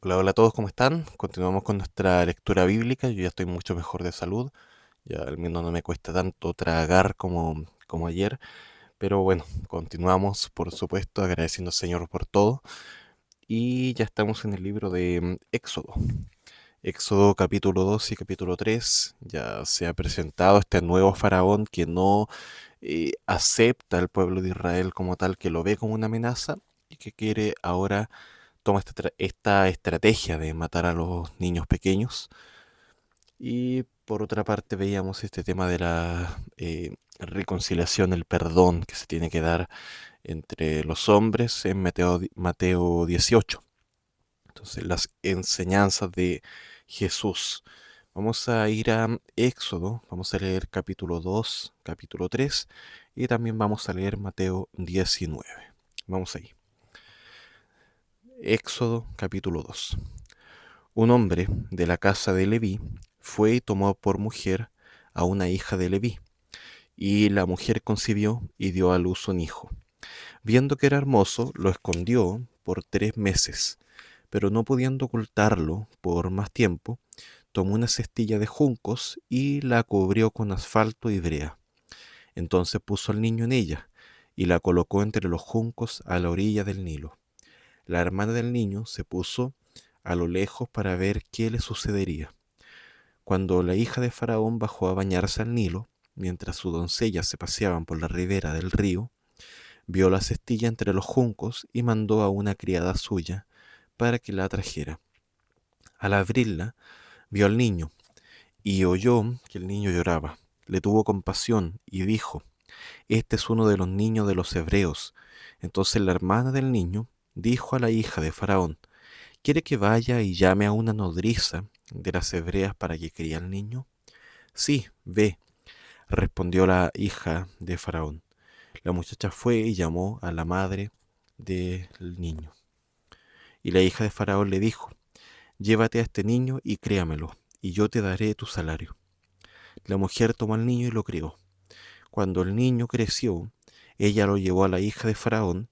Hola, hola a todos, ¿cómo están? Continuamos con nuestra lectura bíblica. Yo ya estoy mucho mejor de salud. Ya al menos no me cuesta tanto tragar como ayer. Pero bueno, continuamos, por supuesto, agradeciendo al Señor por todo. Y ya estamos en el libro de Éxodo. Éxodo capítulo 2 y capítulo 3. Ya se ha presentado este nuevo faraón que no acepta al pueblo de Israel como tal, que lo ve como una amenaza y que quiere ahora toma esta estrategia de matar a los niños pequeños. Y por otra parte veíamos este tema de la reconciliación, el perdón que se tiene que dar entre los hombres en Mateo 18. Entonces, las enseñanzas de Jesús. Vamos a ir a Éxodo, vamos a leer capítulo 2, capítulo 3 y también vamos a leer Mateo 19. Vamos ahí. Éxodo capítulo 2. Un hombre de la casa de Leví fue y tomó por mujer a una hija de Leví, y la mujer concibió y dio a luz un hijo. Viendo que era hermoso, lo escondió por 3 meses, pero no pudiendo ocultarlo por más tiempo, tomó una cestilla de juncos y la cubrió con asfalto y brea. Entonces puso al niño en ella y la colocó entre los juncos a la orilla del Nilo. La hermana del niño se puso a lo lejos para ver qué le sucedería. Cuando la hija de Faraón bajó a bañarse al Nilo, mientras sus doncellas se paseaban por la ribera del río, vio la cestilla entre los juncos y mandó a una criada suya para que la trajera. Al abrirla, vio al niño y oyó que el niño lloraba. Le tuvo compasión y dijo: Este es uno de los niños de los hebreos. Entonces la hermana del niño dijo a la hija de Faraón: ¿Quiere que vaya y llame a una nodriza de las hebreas para que críe al niño? Sí, ve, respondió la hija de Faraón. La muchacha fue y llamó a la madre del niño. Y la hija de Faraón le dijo: Llévate a este niño y críamelo, y yo te daré tu salario. La mujer tomó al niño y lo crió. Cuando el niño creció, ella lo llevó a la hija de Faraón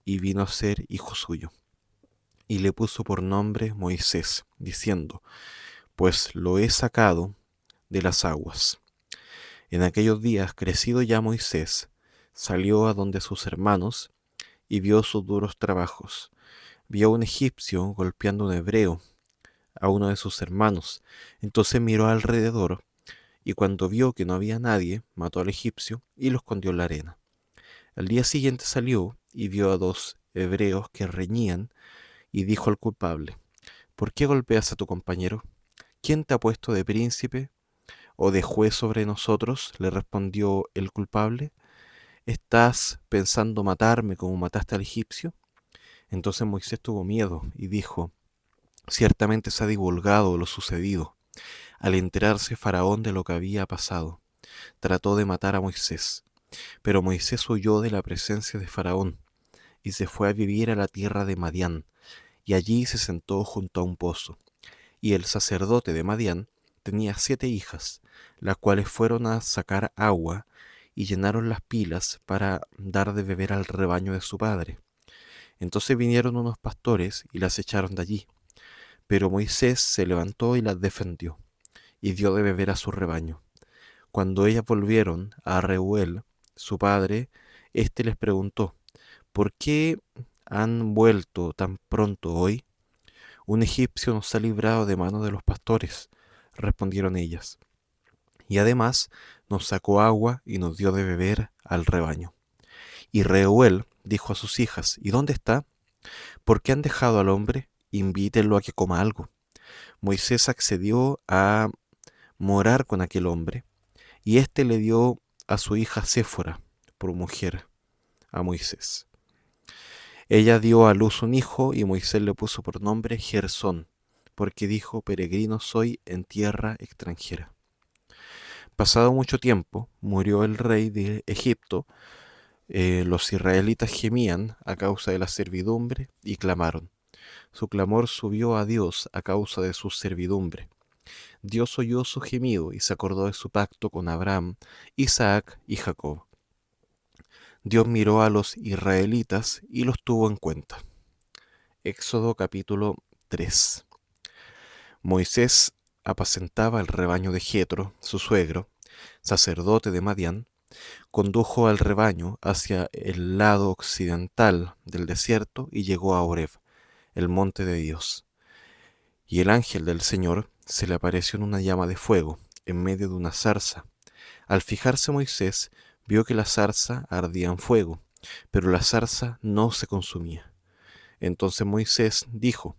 y vino a ser hijo suyo. Y le puso por nombre Moisés, diciendo: Pues lo he sacado de las aguas. En aquellos días, crecido ya Moisés, salió a donde sus hermanos y vio sus duros trabajos. Vio a un egipcio golpeando a un hebreo, a uno de sus hermanos. Entonces miró alrededor y cuando vio que no había nadie, mató al egipcio y lo escondió en la arena. Al día siguiente salió y vio a dos hebreos que reñían y dijo al culpable: ¿Por qué golpeas a tu compañero? ¿Quién te ha puesto de príncipe o de juez sobre nosotros? Le respondió el culpable. ¿Estás pensando matarme como mataste al egipcio? Entonces Moisés tuvo miedo y dijo: Ciertamente se ha divulgado lo sucedido. Al enterarse Faraón de lo que había pasado, trató de matar a Moisés. Pero Moisés huyó de la presencia de Faraón y se fue a vivir a la tierra de Madián, y allí se sentó junto a un pozo. Y el sacerdote de Madián tenía 7 hijas, las cuales fueron a sacar agua y llenaron las pilas para dar de beber al rebaño de su padre. Entonces vinieron unos pastores y las echaron de allí. Pero Moisés se levantó y las defendió, y dio de beber a su rebaño. Cuando ellas volvieron a Reuel, su padre, éste les preguntó: ¿Por qué han vuelto tan pronto hoy? Un egipcio nos ha librado de manos de los pastores, respondieron ellas, y además nos sacó agua y nos dio de beber al rebaño. Y Reuel dijo a sus hijas: ¿Y dónde está? ¿Por qué han dejado al hombre? Invítenlo a que coma algo. Moisés accedió a morar con aquel hombre, y éste le dio a su hija Séfora por mujer a Moisés. Ella dio a luz un hijo y Moisés le puso por nombre Gersón, porque dijo: Peregrino soy en tierra extranjera. Pasado mucho tiempo, murió el rey de Egipto. Los israelitas gemían a causa de la servidumbre y clamaron. Su clamor subió a Dios a causa de su servidumbre. Dios oyó su gemido y se acordó de su pacto con Abraham, Isaac y Jacob. Dios miró a los israelitas y los tuvo en cuenta. Éxodo capítulo 3. Moisés apacentaba el rebaño de Jetro, su suegro, sacerdote de Madián. Condujo al rebaño hacia el lado occidental del desierto y llegó a Horeb, el monte de Dios. Y el ángel del Señor se le apareció en una llama de fuego, en medio de una zarza. Al fijarse Moisés, vio que la zarza ardía en fuego, pero la zarza no se consumía. Entonces Moisés dijo: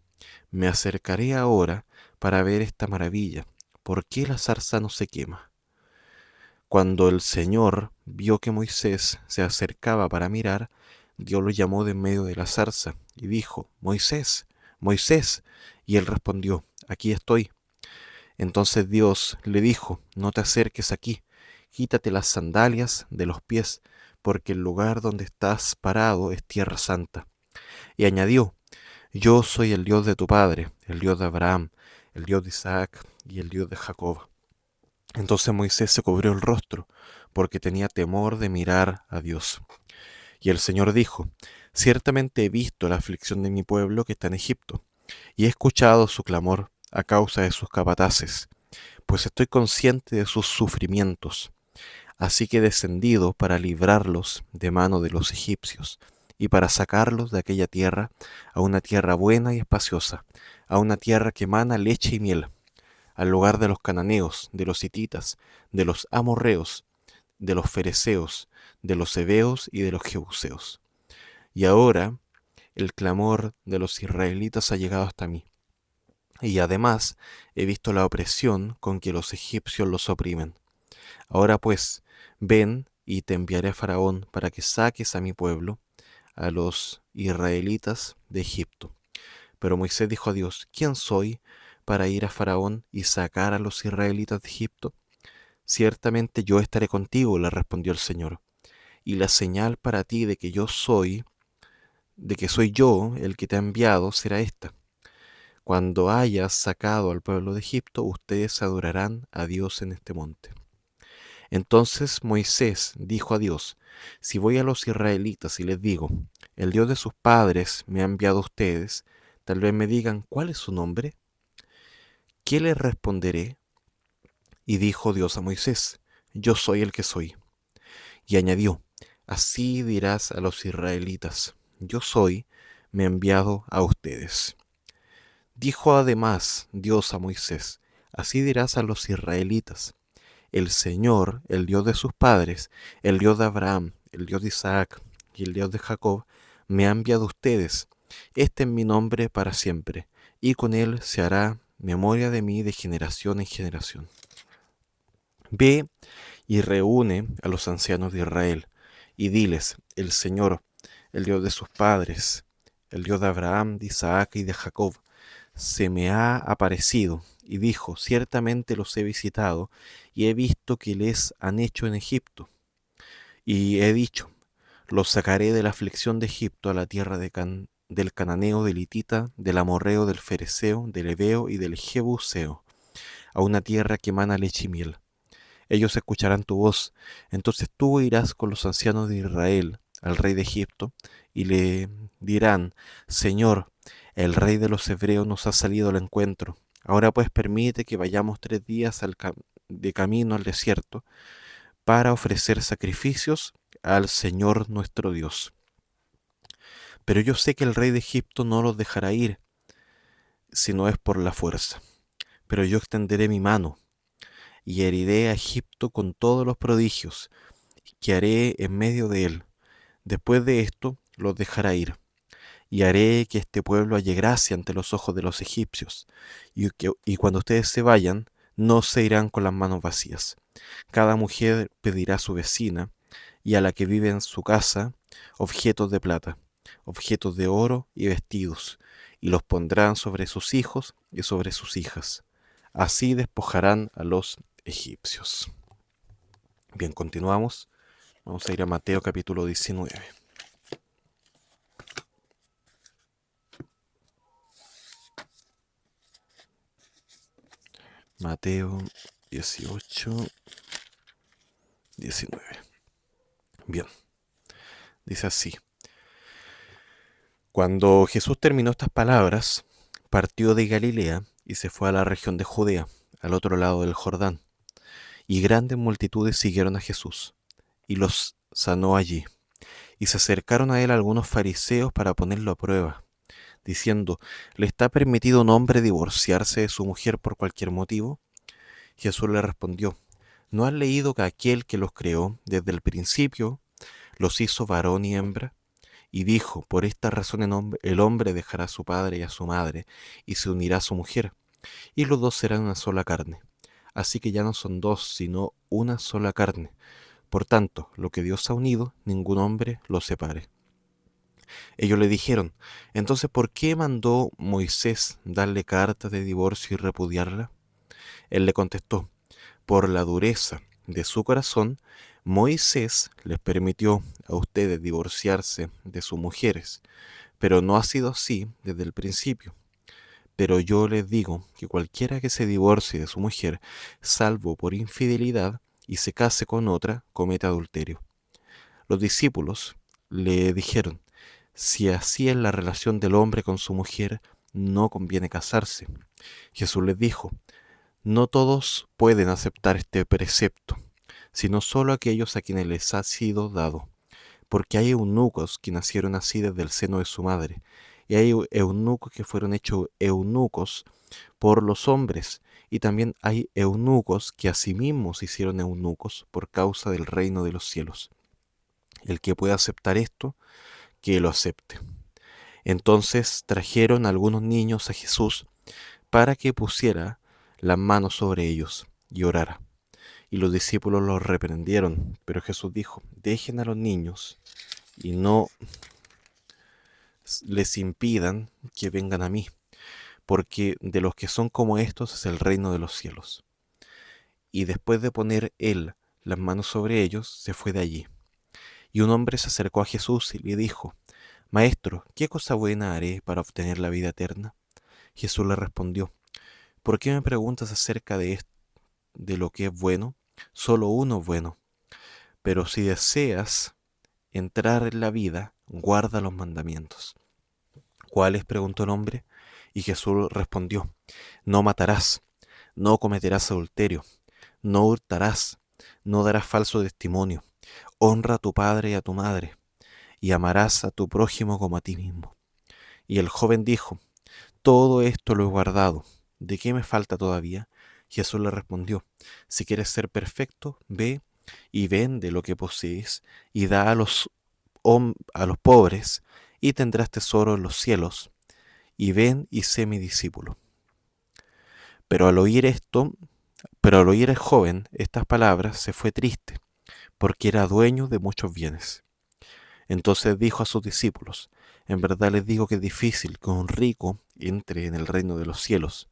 Me acercaré ahora para ver esta maravilla. ¿Por qué la zarza no se quema? Cuando el Señor vio que Moisés se acercaba para mirar, Dios lo llamó de en medio de la zarza y dijo: Moisés, Moisés. Y él respondió: Aquí estoy. Entonces Dios le dijo: No te acerques aquí, quítate las sandalias de los pies, porque el lugar donde estás parado es tierra santa. Y añadió: Yo soy el Dios de tu padre, el Dios de Abraham, el Dios de Isaac y el Dios de Jacob. Entonces Moisés se cubrió el rostro, porque tenía temor de mirar a Dios. Y el Señor dijo: Ciertamente he visto la aflicción de mi pueblo que está en Egipto, y he escuchado su clamor a causa de sus capataces, pues estoy consciente de sus sufrimientos. Así que he descendido para librarlos de mano de los egipcios, y para sacarlos de aquella tierra a una tierra buena y espaciosa, a una tierra que emana leche y miel, al lugar de los cananeos, de los hititas, de los amorreos, de los fereceos, de los heveos y de los jebuseos. Y ahora el clamor de los israelitas ha llegado hasta mí. Y además he visto la opresión con que los egipcios los oprimen. Ahora pues, ven y te enviaré a Faraón para que saques a mi pueblo, a los israelitas de Egipto. Pero Moisés dijo a Dios: ¿Quién soy para ir a Faraón y sacar a los israelitas de Egipto? Ciertamente yo estaré contigo, le respondió el Señor, y la señal para ti de que soy yo el que te ha enviado, será esta: cuando hayas sacado al pueblo de Egipto, ustedes adorarán a Dios en este monte. Entonces Moisés dijo a Dios: Si voy a los israelitas y les digo: El Dios de sus padres me ha enviado a ustedes, tal vez me digan: ¿cuál es su nombre? ¿Qué les responderé? Y dijo Dios a Moisés: Yo soy el que soy. Y añadió: Así dirás a los israelitas: Yo soy, me ha enviado a ustedes. Dijo además Dios a Moisés: Así dirás a los israelitas: El Señor, el Dios de sus padres, el Dios de Abraham, el Dios de Isaac y el Dios de Jacob, me ha enviado a ustedes. Este es mi nombre para siempre, y con él se hará memoria de mí de generación en generación. Ve y reúne a los ancianos de Israel, y diles: El Señor, el Dios de sus padres, el Dios de Abraham, de Isaac y de Jacob, se me ha aparecido, y dijo: Ciertamente los he visitado, y he visto que les han hecho en Egipto. Y he dicho: Los sacaré de la aflicción de Egipto a la tierra del cananeo, del hitita, del amorreo, del fereceo, del heveo y del jebuseo, a una tierra que emana leche y miel. Ellos escucharán tu voz. Entonces tú irás con los ancianos de Israel al rey de Egipto, y le dirán: Señor, el rey de los hebreos nos ha salido al encuentro. Ahora pues permite que vayamos 3 días de camino al desierto para ofrecer sacrificios al Señor nuestro Dios. Pero yo sé que el rey de Egipto no los dejará ir, si no es por la fuerza. Pero yo extenderé mi mano y heriré a Egipto con todos los prodigios que haré en medio de él. Después de esto los dejará ir, y haré que este pueblo halle gracia ante los ojos de los egipcios, y cuando ustedes se vayan, no se irán con las manos vacías. Cada mujer pedirá a su vecina y a la que vive en su casa objetos de plata, objetos de oro y vestidos, y los pondrán sobre sus hijos y sobre sus hijas. Así despojarán a los egipcios. Bien, continuamos. Vamos a ir a Mateo capítulo 19. Mateo 18, 19. Bien, dice así: Cuando Jesús terminó estas palabras, partió de Galilea y se fue a la región de Judea, al otro lado del Jordán, y grandes multitudes siguieron a Jesús, y los sanó allí. Y se acercaron a él algunos fariseos para ponerlo a prueba, diciendo, ¿le está permitido a un hombre divorciarse de su mujer por cualquier motivo? Jesús le respondió, ¿no has leído que aquel que los creó desde el principio los hizo varón y hembra? Y dijo, por esta razón el hombre dejará a su padre y a su madre, y se unirá a su mujer, y los dos serán una sola carne. Así que ya no son dos, sino una sola carne. Por tanto, lo que Dios ha unido, ningún hombre lo separe. Ellos le dijeron, entonces, ¿por qué mandó Moisés darle cartas de divorcio y repudiarla? Él le contestó, por la dureza de su corazón, Moisés les permitió a ustedes divorciarse de sus mujeres, pero no ha sido así desde el principio. Pero yo les digo que cualquiera que se divorcie de su mujer, salvo por infidelidad, y se case con otra, comete adulterio. Los discípulos le dijeron, si así es la relación del hombre con su mujer, no conviene casarse. Jesús les dijo, no todos pueden aceptar este precepto, sino solo aquellos a quienes les ha sido dado, porque hay eunucos que nacieron así desde el seno de su madre, y hay eunucos que fueron hechos eunucos por los hombres, y también hay eunucos que asimismo se hicieron eunucos por causa del reino de los cielos. El que pueda aceptar esto, que lo acepte. Entonces trajeron algunos niños a Jesús para que pusiera las manos sobre ellos y orara. Y los discípulos los reprendieron, pero Jesús dijo, dejen a los niños y no les impidan que vengan a mí, porque de los que son como estos es el reino de los cielos. Y después de poner él las manos sobre ellos, se fue de allí. Y un hombre se acercó a Jesús y le dijo, Maestro, ¿qué cosa buena haré para obtener la vida eterna? Jesús le respondió, ¿por qué me preguntas acerca de lo que es bueno? Solo uno es bueno. Pero si deseas entrar en la vida, guarda los mandamientos. ¿Cuáles? Preguntó el hombre. Y Jesús respondió, no matarás, no cometerás adulterio, no hurtarás, no darás falso testimonio, honra a tu padre y a tu madre, y amarás a tu prójimo como a ti mismo. Y el joven dijo, todo esto lo he guardado, ¿de qué me falta todavía? Jesús le respondió, si quieres ser perfecto, ve y vende lo que posees y da a los pobres, y tendrás tesoro en los cielos, y ven y sé mi discípulo. Pero al oír el joven estas palabras, se fue triste, porque era dueño de muchos bienes. Entonces dijo a sus discípulos, en verdad les digo que es difícil que un rico entre en el reino de los cielos.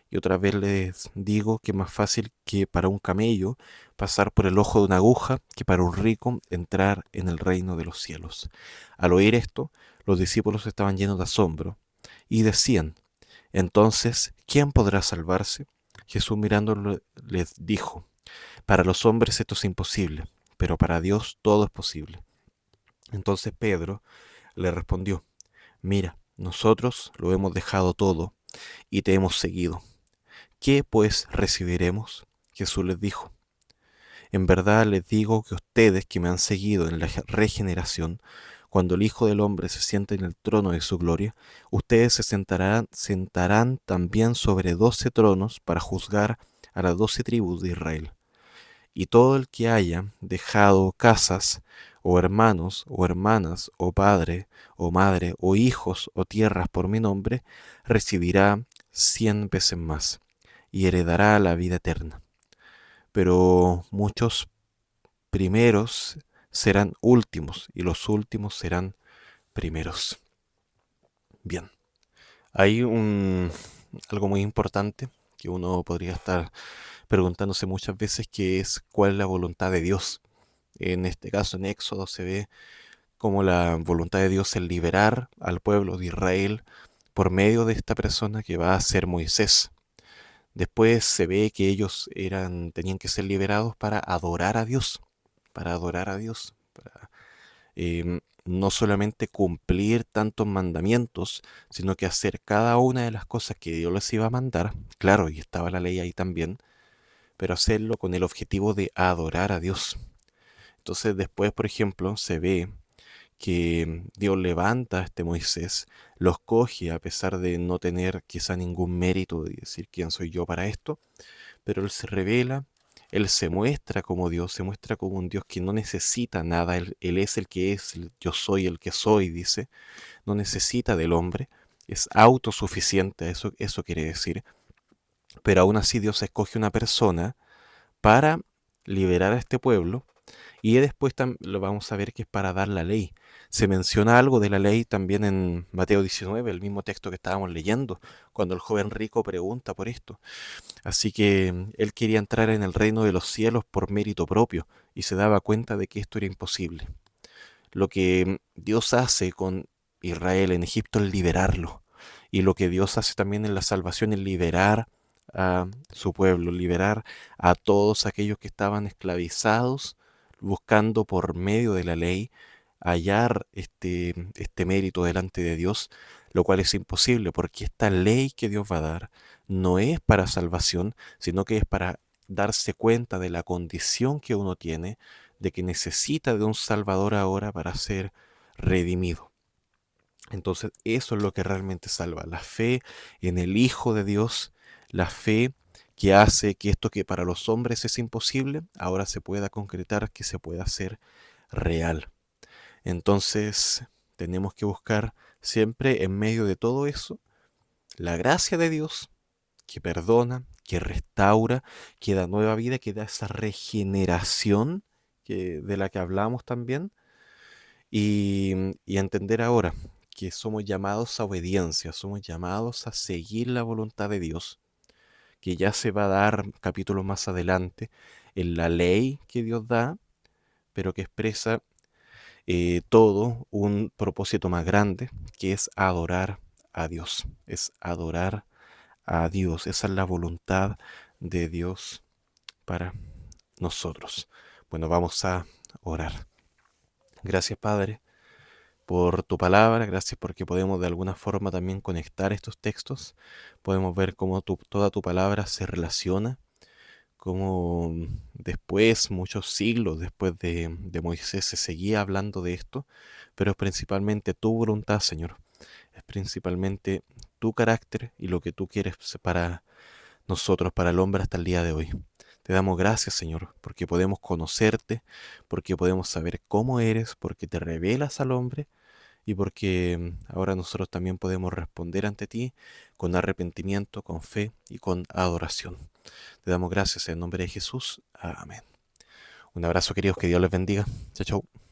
Y otra vez les digo que es más fácil que para un camello pasar por el ojo de una aguja que para un rico entrar en el reino de los cielos. Al oír esto, los discípulos estaban llenos de asombro y decían, entonces, ¿quién podrá salvarse? Jesús mirándolo les dijo, para los hombres esto es imposible, pero para Dios todo es posible. Entonces Pedro le respondió, mira, nosotros lo hemos dejado todo y te hemos seguido. ¿Qué pues recibiremos? Jesús les dijo, en verdad les digo que ustedes que me han seguido en la regeneración, cuando el Hijo del Hombre se siente en el trono de su gloria, ustedes se sentarán también sobre 12 tronos para juzgar a las 12 tribus de Israel. Y todo el que haya dejado casas, o hermanos, o hermanas, o padre, o madre, o hijos, o tierras por mi nombre, recibirá 100 veces más, y heredará la vida eterna. Pero muchos primeros serán últimos, y los últimos serán primeros. Bien, hay algo muy importante que uno podría estar preguntándose muchas veces, que es cuál es la voluntad de Dios. En este caso, en Éxodo se ve como la voluntad de Dios es liberar al pueblo de Israel por medio de esta persona que va a ser Moisés. Después se ve que ellos tenían que ser liberados para adorar a Dios, para adorar a Dios. no solamente cumplir tantos mandamientos, sino que hacer cada una de las cosas que Dios les iba a mandar. Claro, y estaba la ley ahí también, pero hacerlo con el objetivo de adorar a Dios. Entonces después, por ejemplo, se ve que Dios levanta a este Moisés, lo escoge a pesar de no tener quizá ningún mérito de decir quién soy yo para esto, pero él se revela, él se muestra como Dios, se muestra como un Dios que no necesita nada, él es el que es, yo soy el que soy, dice, no necesita del hombre, es autosuficiente, eso quiere decir, pero aún así Dios escoge una persona para liberar a este pueblo y después lo vamos a ver que es para dar la ley. Se menciona algo de la ley también en Mateo 19, el mismo texto que estábamos leyendo, cuando el joven rico pregunta por esto. Así que él quería entrar en el reino de los cielos por mérito propio y se daba cuenta de que esto era imposible. Lo que Dios hace con Israel en Egipto es liberarlo. Y lo que Dios hace también en la salvación es liberar a su pueblo, liberar a todos aquellos que estaban esclavizados, buscando por medio de la ley hallar este mérito delante de Dios, lo cual es imposible porque esta ley que Dios va a dar no es para salvación, sino que es para darse cuenta de la condición que uno tiene, de que necesita de un Salvador ahora para ser redimido. Entonces eso es lo que realmente salva, la fe en el Hijo de Dios, la fe que hace que esto que para los hombres es imposible, ahora se pueda concretar, que se pueda hacer real. Entonces tenemos que buscar siempre en medio de todo eso la gracia de Dios que perdona, que restaura, que da nueva vida, que da esa regeneración de la que hablamos también, y entender ahora que somos llamados a obediencia, somos llamados a seguir la voluntad de Dios, que ya se va a dar capítulos más adelante en la ley que Dios da, pero que expresa todo un propósito más grande, que es adorar a Dios, es adorar a Dios. Esa es la voluntad de Dios para nosotros. Bueno, vamos a orar. Gracias, Padre, por tu palabra. Gracias porque podemos de alguna forma también conectar estos textos. Podemos ver cómo toda tu palabra se relaciona, cómo después, muchos siglos después de Moisés, se seguía hablando de esto, pero es principalmente tu voluntad, Señor. Es principalmente tu carácter y lo que tú quieres para nosotros, para el hombre hasta el día de hoy. Te damos gracias, Señor, porque podemos conocerte, porque podemos saber cómo eres, porque te revelas al hombre y porque ahora nosotros también podemos responder ante ti con arrepentimiento, con fe y con adoración. Te damos gracias en nombre de Jesús. Amén. Un abrazo, queridos, que Dios les bendiga. Chao, chao.